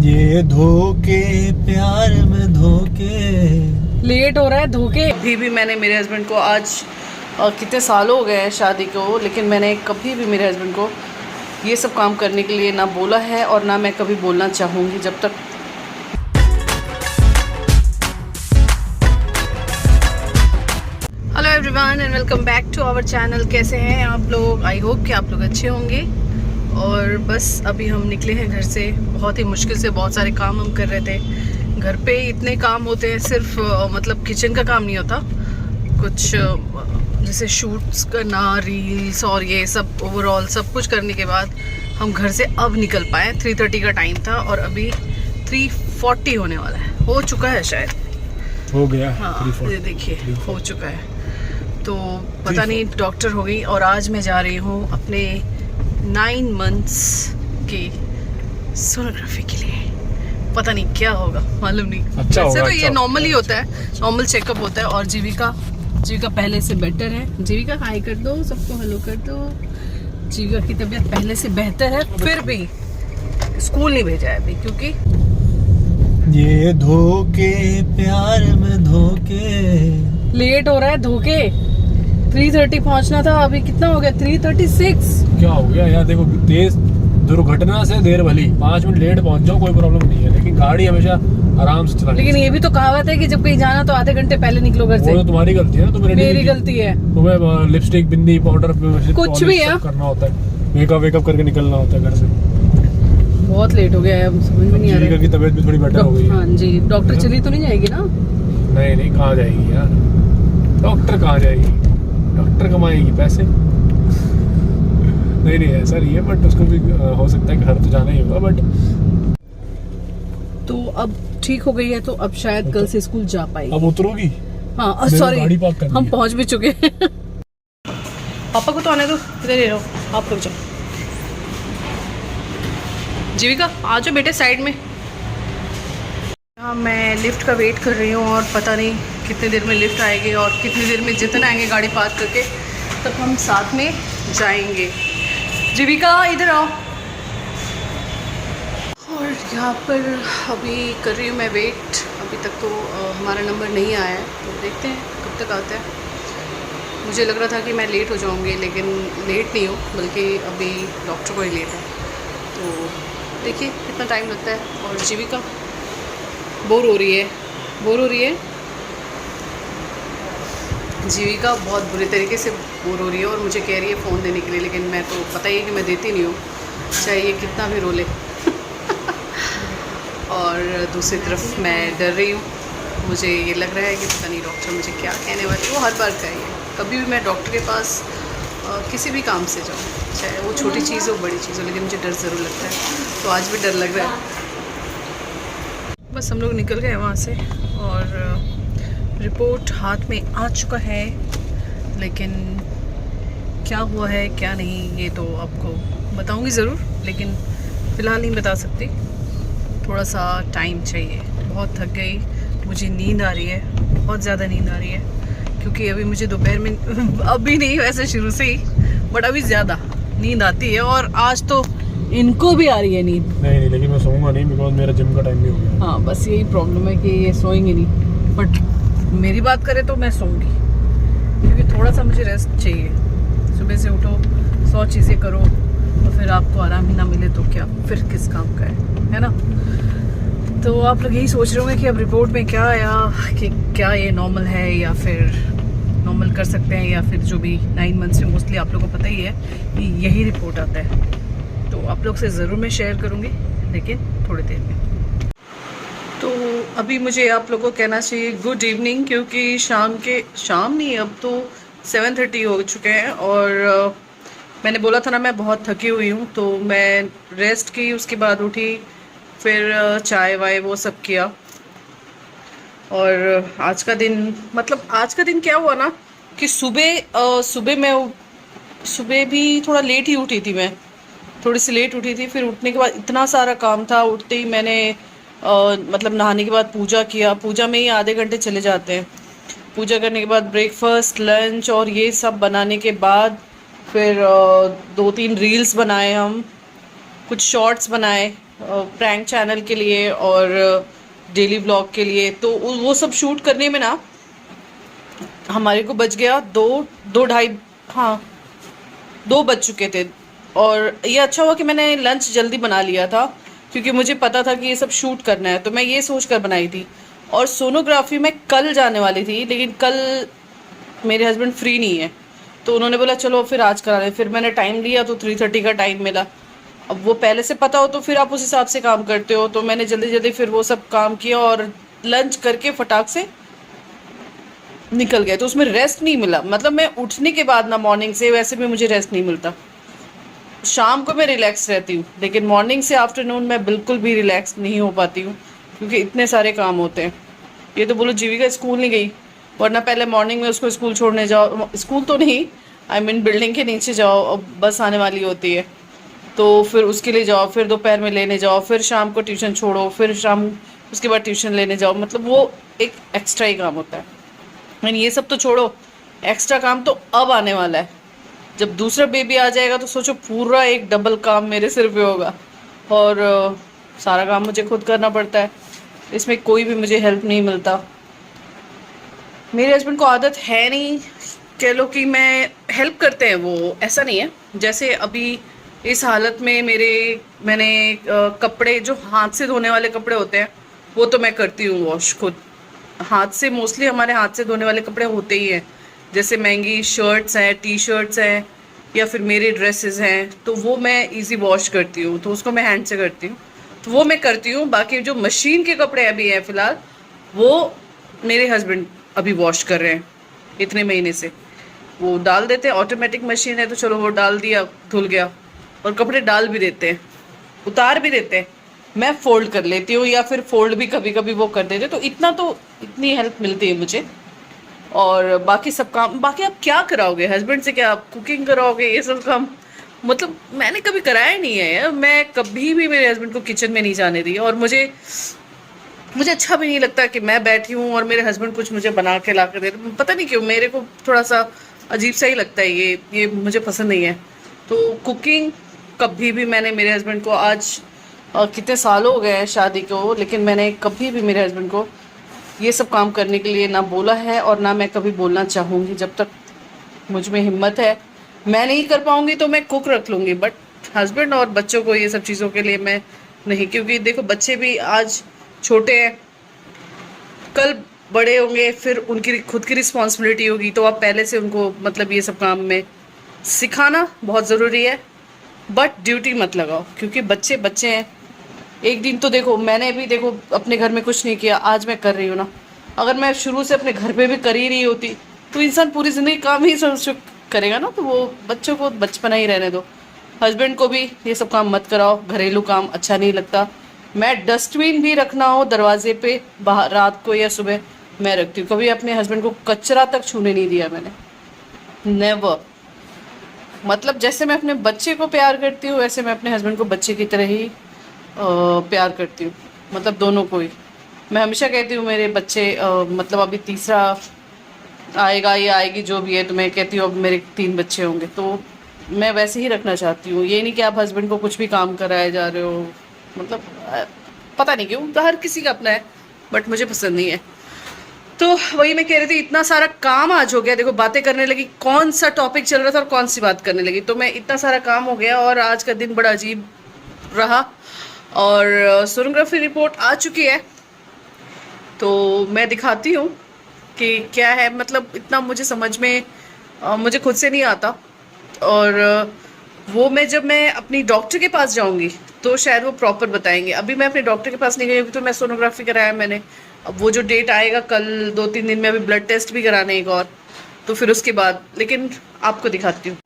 ये धोखे प्यार में धोखे। लेट हो रहा है धोखे। अभी भी मैंने मेरे हस्बैंड को आज कितने साल हो गए हैं शादी को, लेकिन मैंने कभी भी मेरे हस्बैंड को ये सब काम करने के लिए ना बोला है और ना मैं कभी बोलना चाहूँगी जब तक। Hello everyone and welcome back to our channel. कैसे हैं आप लोग? आई होप कि आप लोग अच्छे होंगे। और बस अभी हम निकले हैं घर से, बहुत ही मुश्किल से। बहुत सारे काम हम कर रहे थे घर पे। इतने काम होते हैं, सिर्फ मतलब किचन का काम नहीं होता, कुछ जैसे शूट्स करना, रील्स और ये सब ओवरऑल सब कुछ करने के बाद हम घर से अब निकल पाए। 3:30 का टाइम था और अभी 3:40 होने वाला है, हो चुका है शायद, हो गया। हाँ ये देखिए हो चुका है। तो पता नहीं डॉक्टर हो गई और आज मैं जा रही हूँ अपने 9 मंथ्स की सोनोग्राफी के लिए। पता नहीं क्या होगा, मालूम नहीं। अच्छा वैसे होगा, तो ये अच्छा नॉर्मल ही होता है, नॉर्मल चेकअप होता है। और जीविका पहले से बेटर है। जीविका हाई कर दो, सबको हेलो कर दो। जीविका की तबीयत पहले से बेहतर है, फिर भी स्कूल नहीं भेजा है अभी क्योंकि ये धोखे प्यार में धोखे। लेट हो रहा है धोखे। 3:30 पहुंचना था, अभी कितना हो गया? 3:36। क्या हो गया यार? देखो, तेज दुर्घटना से देर भली, 5 मिनट लेट पहुंच जाओ कोई प्रॉब्लम नहीं है, लेकिन गाड़ी हमेशा आराम से चलानी। लेकिन ये भी तो कहावत है कि जब कहीं जाना तो आधे घंटे पहले निकलो घर से। वो तो तुम्हारी गलती है ना, तुम्हें मेरी गलती है। तुम्हें लिपस्टिक, बिंदी, पाउडर कुछ भी है करना होता है, मेकअप करके निकलना होता है घर से। बहुत लेट हो गया है, अब समझ में नहीं आ रहा है। की तबीयत भी थोड़ी बेटर हो गई है। हाँ जी, डॉक्टर चली तो नहीं जाएगी ना? नहीं, कहाँ जाएगी यार, डॉक्टर कहाँ जाएगी? डॉक्टर कमाएगी पैसे। नहीं ऐसा नहीं है, बट उसको भी हो सकता है कि घर तो जाना ही होगा। बट तो अब ठीक हो गई है, तो अब शायद कल से स्कूल जा पाएगी। अब उतरोगी? हाँ सॉरी, हम पहुंच भी चुके हैं। पापा को तो आने दो, इधर ही रहो, आप लोग जाओ। जीविका आ जाओ बेटे साइड में। हाँ, मैं लिफ्ट का वेट कर रही हूँ और पता नहीं कितनी देर में लिफ्ट आएगी और कितनी देर में जितने आएंगे गाड़ी पार्क करके तब हम साथ में जाएंगे। जीविका इधर आओ। और यहाँ पर अभी कर रही हूँ मैं वेट। अभी तक तो हमारा नंबर नहीं आया है, तो देखते हैं कब तक आता है। मुझे लग रहा था कि मैं लेट हो जाऊँगी, लेकिन लेट नहीं हूँ, बल्कि अभी डॉक्टर को ही लेट है। तो देखिए कितना टाइम लगता है। और जीविका बोर हो रही है। जीविका बहुत बुरे तरीके से बोर हो रही है और मुझे कह रही है फ़ोन देने के लिए, लेकिन मैं तो पता ही है कि मैं देती नहीं हूँ, चाहे ये कितना भी रोले। और दूसरी तरफ मैं डर रही हूँ। मुझे ये लग रहा है कि पता नहीं डॉक्टर मुझे क्या कहने वाली। वो हर बार का ही है, कभी भी मैं डॉक्टर के पास किसी भी काम से जाऊँ, चाहे वो छोटी चीज़ हो बड़ी चीज़ हो, लेकिन मुझे डर ज़रूर लगता है। तो आज भी डर लग रहा है। बस हम लोग निकल गए वहाँ से और रिपोर्ट हाथ में आ चुका है, लेकिन क्या हुआ है क्या नहीं ये तो आपको बताऊंगी ज़रूर, लेकिन फ़िलहाल नहीं बता सकती। थोड़ा सा टाइम चाहिए। बहुत थक गई, मुझे नींद आ रही है, बहुत ज़्यादा नींद आ रही है, क्योंकि अभी मुझे दोपहर में अभी नहीं, वैसे शुरू से ही, बट अभी ज़्यादा नींद आती है। और आज तो इनको भी आ रही है नींद। नहीं, लेकिन मैं सोऊंगा नहीं, बिकॉज मेरा जिम का टाइम भी हो गया। हाँ बस यही प्रॉब्लम है कि ये सोएंगे नहीं, बट मेरी बात करें तो मैं सोऊंगी, क्योंकि थोड़ा सा मुझे रेस्ट चाहिए। सुबह से उठो, 100 चीज़ें करो और फिर आपको आराम ही ना मिले तो क्या, फिर किस काम का है ना? तो आप लोग यही सोच रहे होंगे कि अब रिपोर्ट में क्या आया, कि क्या ये नॉर्मल है या फिर नॉर्मल कर सकते हैं, या फिर जो भी 9 मंथ्स में मोस्टली आप लोगों को पता ही है कि यही रिपोर्ट आता है। तो आप लोग से ज़रूर मैं शेयर करूँगी, लेकिन थोड़ी देर में। तो अभी मुझे आप लोगों को कहना चाहिए गुड इवनिंग, क्योंकि शाम नहीं, अब तो 7:30 हो चुके हैं। और मैंने बोला था ना मैं बहुत थकी हुई हूँ, तो मैं रेस्ट की, उसके बाद उठी, फिर चाय वाय वो सब किया। और आज का दिन क्या हुआ ना कि सुबह भी थोड़ा लेट ही उठी थी मैं, थोड़ी सी लेट उठी थी। फिर उठने के बाद इतना सारा काम था, उठते ही मैंने मतलब नहाने के बाद पूजा किया। पूजा में ही आधे घंटे चले जाते हैं। पूजा करने के बाद ब्रेकफास्ट, लंच और ये सब बनाने के बाद फिर 2-3 रील्स बनाए, हम कुछ शॉर्ट्स बनाए, प्रैंक चैनल के लिए और डेली ब्लॉग के लिए, तो वो सब शूट करने में ना हमारे को बज गया 2-2:30, हाँ 2 बज चुके थे। और ये अच्छा हुआ कि मैंने लंच जल्दी बना लिया था, क्योंकि मुझे पता था कि ये सब शूट करना है, तो मैं ये सोच कर बनाई थी। और सोनोग्राफी में कल जाने वाली थी, लेकिन कल मेरे हस्बैंड फ्री नहीं है, तो उन्होंने बोला चलो फिर आज करा लें। फिर मैंने टाइम लिया तो 3:30 का टाइम मिला। अब वो पहले से पता हो तो फिर आप उस हिसाब से काम करते हो, तो मैंने जल्दी जल्दी फिर वो सब काम किया और लंच करके फटाक से निकल गए। तो उसमें रेस्ट नहीं मिला, मतलब मैं उठने के बाद ना मॉर्निंग से वैसे भी मुझे रेस्ट नहीं मिलता। शाम को मैं रिलैक्स रहती हूँ, लेकिन मॉर्निंग से आफ्टरनून मैं बिल्कुल भी रिलैक्स नहीं हो पाती हूँ, क्योंकि इतने सारे काम होते हैं। ये तो बोलो जीविका स्कूल नहीं गई, वरना पहले मॉर्निंग में उसको स्कूल छोड़ने जाओ, स्कूल तो नहीं, आई मीन बिल्डिंग के नीचे जाओ, और बस आने वाली होती है, तो फिर उसके लिए जाओ, फिर दोपहर में लेने जाओ, फिर शाम को ट्यूशन छोड़ो, फिर शाम उसके बाद ट्यूशन लेने जाओ, मतलब वो एक एक्स्ट्रा ही काम होता है। एंड ये सब तो छोड़ो, एक्स्ट्रा काम तो अब आने वाला है। जब दूसरा बेबी आ जाएगा तो सोचो पूरा एक डबल काम मेरे सिर पे होगा, और सारा काम मुझे खुद करना पड़ता है, इसमें कोई भी मुझे हेल्प नहीं मिलता। मेरे हस्बैंड को आदत है नहीं, कह लो कि मैं हेल्प करते हैं वो, ऐसा नहीं है। जैसे अभी इस हालत में मैंने कपड़े जो हाथ से धोने वाले कपड़े होते हैं वो तो मैं करती हूँ वॉश खुद हाथ से। मोस्टली हमारे हाथ से धोने वाले कपड़े होते ही हैं, जैसे महंगी शर्ट्स हैं, टी शर्ट्स हैं, या फिर मेरे ड्रेसेस हैं, तो वो मैं इजी वॉश करती हूँ, तो उसको मैं हैंड से करती हूँ, तो वो मैं करती हूँ। बाकी जो मशीन के कपड़े अभी हैं फ़िलहाल, वो मेरे हस्बैंड अभी वॉश कर रहे हैं। इतने महीने से वो डाल देते हैं, ऑटोमेटिक मशीन है तो चलो वो डाल दिया, धुल गया, और कपड़े डाल भी देते हैं, उतार भी देते हैं, मैं फोल्ड कर लेती हूँ, या फिर फोल्ड भी कभी कभी वो कर देते, तो इतनी हेल्प मिलती है मुझे। और बाकी सब काम, बाकी आप क्या कराओगे हस्बैंड से, क्या आप कुकिंग कराओगे, ये सब काम मतलब मैंने कभी कराया नहीं है यार। मैं कभी भी मेरे हस्बैंड को किचन में नहीं जाने दी, और मुझे अच्छा भी नहीं लगता कि मैं बैठी हूँ और मेरे हस्बैंड कुछ मुझे बना के ला कर दे रहे। पता नहीं क्यों मेरे को थोड़ा सा अजीब सा ही लगता है, ये मुझे पसंद नहीं है। तो कुकिंग कभी भी मैंने मेरे हस्बैंड को, आज कितने साल हो गए हैं शादी को, लेकिन मैंने कभी भी मेरे हस्बैंड को ये सब काम करने के लिए ना बोला है, और ना मैं कभी बोलना चाहूँगी। जब तक मुझ में हिम्मत है, मैं नहीं कर पाऊँगी तो मैं कुक रख लूँगी, बट हस्बैंड और बच्चों को ये सब चीज़ों के लिए मैं नहीं, क्योंकि देखो बच्चे भी आज छोटे हैं, कल बड़े होंगे, फिर उनकी खुद की रिस्पॉन्सिबिलिटी होगी, तो आप पहले से उनको मतलब ये सब काम में सिखाना बहुत ज़रूरी है, बट ड्यूटी मत लगाओ, क्योंकि बच्चे बच्चे हैं। एक दिन तो देखो, मैंने भी देखो अपने घर में कुछ नहीं किया, आज मैं कर रही हूँ ना। अगर मैं शुरू से अपने घर पे भी कर ही रही होती तो इंसान पूरी ज़िंदगी काम ही करेगा ना, तो वो बच्चों को बचपना ही रहने दो। हस्बैंड को भी ये सब काम मत कराओ, घरेलू काम अच्छा नहीं लगता। मैं डस्टबिन भी रखना हो दरवाजे पे बाहर रात को या सुबह मैं रखती हूँ, कभी अपने हस्बैंड को कचरा तक छूने नहीं दिया मैंने, नेवर। मतलब जैसे मैं अपने बच्चे को प्यार करती हूँ, वैसे मैं अपने हस्बैंड को बच्चे की तरह ही प्यार करती हूँ, मतलब दोनों को ही। मैं हमेशा कहती हूँ मेरे बच्चे मतलब अभी तीसरा आएगा या आएगी जो भी है, तो मैं कहती हूँ अब मेरे 3 बच्चे होंगे, तो मैं वैसे ही रखना चाहती हूँ। ये नहीं कि आप हस्बैंड को कुछ भी काम कराए जा रहे हो, मतलब पता नहीं क्यों, हर किसी का अपना है, बट मुझे पसंद नहीं है। तो वही मैं कह रही थी, इतना सारा काम आज हो गया, देखो बातें करने लगी, कौन सा टॉपिक चल रहा था और कौन सी बात करने लगी, तो मैं इतना सारा काम हो गया, और आज का दिन बड़ा अजीब रहा। और सोनोग्राफी रिपोर्ट आ चुकी है, तो मैं दिखाती हूँ कि क्या है, मतलब इतना मुझे समझ में मुझे खुद से नहीं आता, और वो जब मैं अपनी डॉक्टर के पास जाऊँगी तो शायद वो प्रॉपर बताएंगे। अभी मैं अपने डॉक्टर के पास नहीं गई, तो मैं सोनोग्राफी कराया मैंने, अब वो जो डेट आएगा कल 2-3 दिन में, अभी ब्लड टेस्ट भी कराने एक और, तो फिर उसके बाद, लेकिन आपको दिखाती हूँ।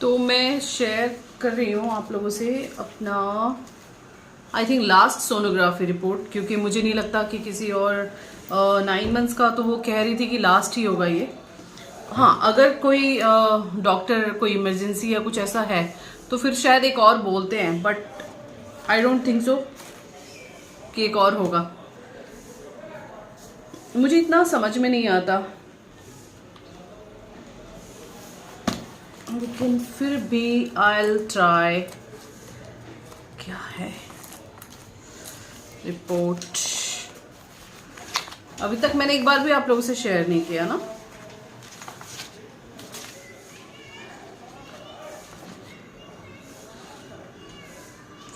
तो मैं शेयर कर रही हूँ आप लोगों से अपना I think last sonography report, क्योंकि मुझे नहीं लगता कि किसी और 9 मंथ्स का, तो वो कह रही थी कि लास्ट ही होगा ये। हाँ, अगर कोई डॉक्टर कोई इमरजेंसी या कुछ ऐसा है तो फिर शायद एक और बोलते हैं, but I don't think so कि एक और होगा। मुझे इतना समझ में नहीं आता, लेकिन फिर भी आई विल ट्राई। क्या है रिपोर्ट। अभी तक मैंने एक बार भी आप लोगों से शेयर नहीं किया ना।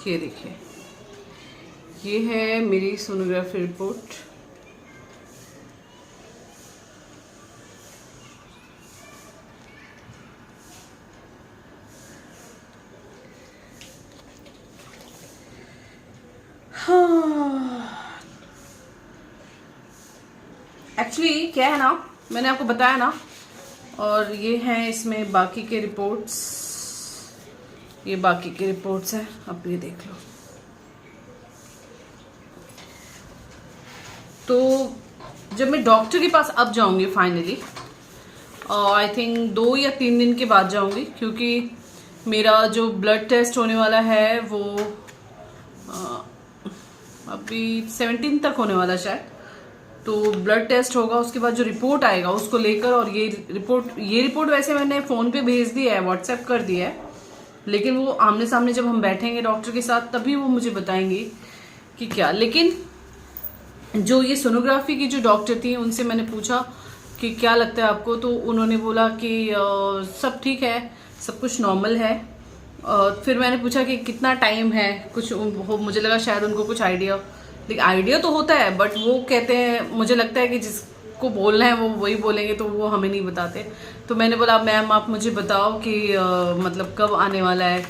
ये देखिए, ये है मेरी सोनोग्राफी रिपोर्ट। एक्चुअली क्या है ना, मैंने आपको बताया ना, और ये हैं इसमें बाकी के रिपोर्ट्स। ये बाकी के रिपोर्ट्स हैं, अब ये देख लो। तो जब मैं डॉक्टर के पास अब जाऊंगी फाइनली, आई थिंक 2 या 3 दिन के बाद जाऊंगी, क्योंकि मेरा जो ब्लड टेस्ट होने वाला है वो अभी 17 तक होने वाला शायद। तो ब्लड टेस्ट होगा, उसके बाद जो रिपोर्ट आएगा उसको लेकर, और ये रिपोर्ट वैसे मैंने फ़ोन पे भेज दिया है, व्हाट्सएप कर दिया है, लेकिन वो आमने सामने जब हम बैठेंगे डॉक्टर के साथ तभी वो मुझे बताएंगे कि क्या। लेकिन जो ये सोनोग्राफी की जो डॉक्टर थी उनसे मैंने पूछा कि क्या लगता है आपको, तो उन्होंने बोला कि सब ठीक है, सब कुछ नॉर्मल है। फिर मैंने पूछा कि कितना टाइम है, कुछ मुझे लगा शायद उनको कुछ आइडिया, लेकिन आइडिया तो होता है, बट वो कहते हैं, मुझे लगता है कि जिसको बोलना है वो वही बोलेंगे, तो वो हमें नहीं बताते। तो मैंने बोला मैम आप मुझे बताओ कि मतलब कब आने वाला है,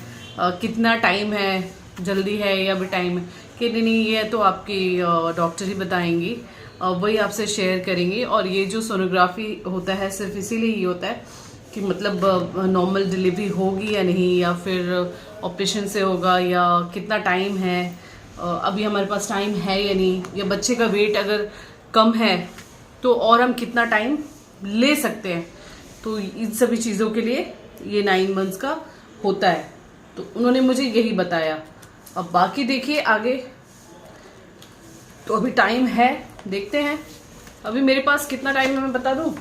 कितना टाइम है, जल्दी है या भी टाइम है। कि नहीं ये तो आपकी डॉक्टर ही बताएंगी, वही आपसे शेयर करेंगी। और ये जो सोनोग्राफी होता है सिर्फ इसीलिए ही होता है कि मतलब नॉर्मल डिलीवरी होगी या नहीं, या फिर ऑपरेशन से होगा, या कितना टाइम है, अभी हमारे पास टाइम है या नहीं, या बच्चे का वेट अगर कम है तो और हम कितना टाइम ले सकते हैं। तो इन सभी चीज़ों के लिए ये 9 मंथ्स का होता है। तो उन्होंने मुझे यही बताया। अब बाकी देखिए आगे, तो अभी टाइम है, देखते हैं अभी मेरे पास कितना टाइम है मैं बता दूं।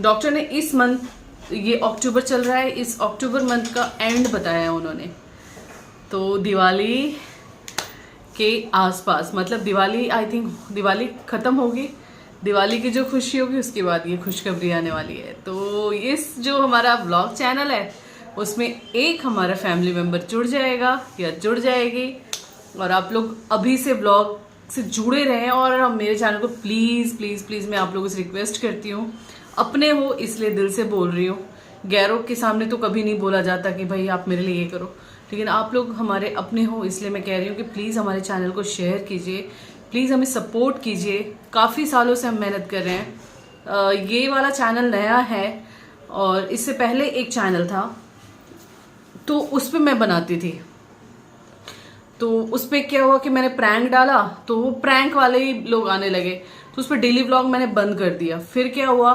डॉक्टर ने इस मंथ, ये अक्टूबर चल रहा है, इस अक्टूबर मंथ का एंड बताया उन्होंने। तो दिवाली के आसपास, मतलब दिवाली, आई थिंक दिवाली खत्म होगी, दिवाली की जो खुशी होगी उसके बाद ये खुशखबरी आने वाली है। तो इस जो हमारा व्लॉग चैनल है उसमें एक हमारा फैमिली मेम्बर जुड़ जाएगा या जुड़ जाएगी, और आप लोग अभी से व्लॉग से जुड़े रहें। और मेरे चैनल को प्लीज़ प्लीज़ प्लीज़ मैं आप लोगों से रिक्वेस्ट करती हूँ, अपने हो इसलिए दिल से बोल रही हूँ, गैरों के सामने तो कभी नहीं बोला जाता कि भाई आप मेरे लिए ये करो, लेकिन आप लोग हमारे अपने हो इसलिए मैं कह रही हूँ कि प्लीज़ हमारे चैनल को शेयर कीजिए, प्लीज़ हमें सपोर्ट कीजिए। काफ़ी सालों से हम मेहनत कर रहे हैं। ये वाला चैनल नया है, और इससे पहले एक चैनल था तो उस पर मैं बनाती थी। तो उस पर क्या हुआ कि मैंने प्रैंक डाला, तो वो प्रैंक वाले ही लोग आने लगे, तो उस पर डेली व्लॉग मैंने बंद कर दिया। फिर क्या हुआ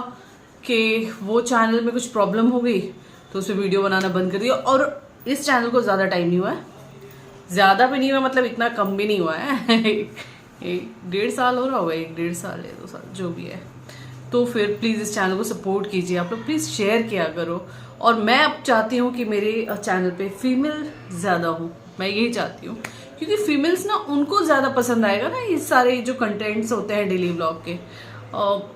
कि वो चैनल में कुछ प्रॉब्लम हो गई, तो उस पर वीडियो बनाना बंद कर दिया। और इस चैनल को ज़्यादा टाइम नहीं हुआ है, ज़्यादा भी नहीं हुआ, मतलब इतना कम भी नहीं हुआ है 1-1.5 साल हो रहा होगा, 1-1.5 साल या 2 साल जो भी है। तो फिर प्लीज़ इस चैनल को सपोर्ट कीजिए आप लोग, प्लीज़ शेयर किया करो। और मैं अब चाहती हूँ कि मेरे चैनल पे फीमेल ज़्यादा हो, मैं यही चाहती हूँ, क्योंकि फीमेल्स ना उनको ज़्यादा पसंद आएगा ना ये सारे जो कंटेंट्स होते हैं डेली व्लॉग के।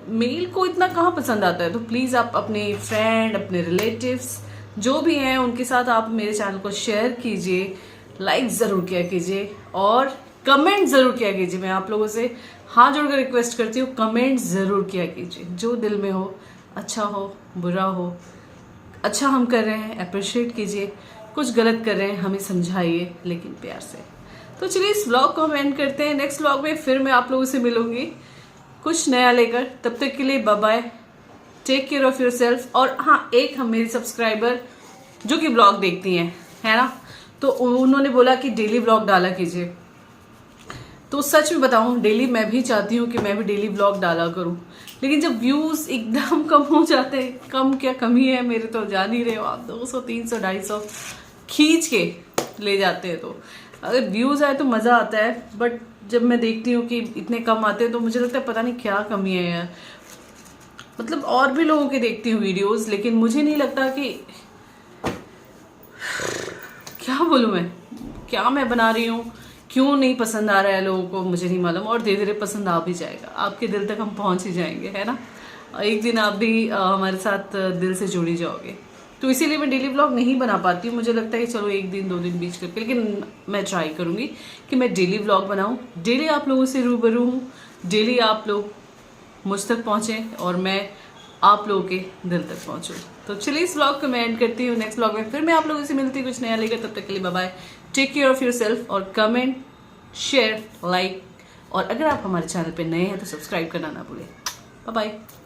मेल को इतना कहाँ पसंद आता है। तो प्लीज़ आप अपने फ्रेंड, अपने रिलेटिव्स जो भी हैं उनके साथ आप मेरे चैनल को शेयर कीजिए, लाइक ज़रूर किया कीजिए, और कमेंट ज़रूर किया कीजिए। मैं आप लोगों से हाथ जोड़कर रिक्वेस्ट करती हूँ, कमेंट ज़रूर किया कीजिए, जो दिल में हो, अच्छा हो बुरा हो। अच्छा हम कर रहे हैं अप्रिशिएट कीजिए, कुछ गलत कर रहे हैं हमें समझाइए, लेकिन प्यार से। तो चलिए इस व्लॉग को हम एंड करते हैं। नेक्स्ट व्लॉग में फिर मैं आप लोगों से मिलूंगी कुछ नया लेकर। तब तक के लिए bye bye, take care of yourself. और हाँ, एक हम मेरी सब्सक्राइबर जो कि व्लॉग देखती हैं, है ना, तो उन्होंने बोला कि डेली व्लॉग डाला कीजिए। तो सच में बताऊं, डेली मैं भी चाहती हूँ कि मैं भी डेली व्लॉग डाला करूं, लेकिन जब व्यूज एकदम कम हो जाते हैं, कम क्या कमी है मेरे, तो जान ही रहे हो आप, 200 300 250 खींच के ले जाते हैं। तो अगर व्यूज आए तो मजा आता है, बट जब मैं देखती हूँ कि इतने कम आते हैं तो मुझे लगता है पता नहीं क्या कमी है यार। मतलब और भी लोगों के देखती हूँ वीडियोस, लेकिन मुझे नहीं लगता कि, क्या बोलूं मैं, क्या मैं बना रही हूँ, क्यों नहीं पसंद आ रहा है लोगों को, मुझे नहीं मालूम, और धीरे धीरे पसंद आ भी जाएगा, आपके दिल तक हम पहुँच ही जाएंगे, है ना। एक दिन आप भी हमारे साथ दिल से जुड़ी जाओगे। तो इसीलिए मैं डेली व्लॉग नहीं बना पाती हूँ। मुझे लगता है कि चलो एक दिन 2 दिन बीच करके, लेकिन मैं ट्राई करूँगी कि मैं डेली व्लॉग बनाऊँ, डेली आप लोगों से रूबरू हूँ, डेली आप लोग मुझ तक पहुँचें और मैं आप लोगों के दिल तक पहुँचूँ। तो चलिए इस व्लॉग को मैं एंड करती हूँ। नेक्स्ट व्लॉग में फिर मैं आप लोगों से मिलती हूँ कुछ नया लेकर। तब तक के लिए bye bye, take care of yourself, और कमेंट, शेयर, लाइक, और अगर आप हमारे चैनल पे नए हैं तो सब्सक्राइब करना ना भूलें। Bye bye.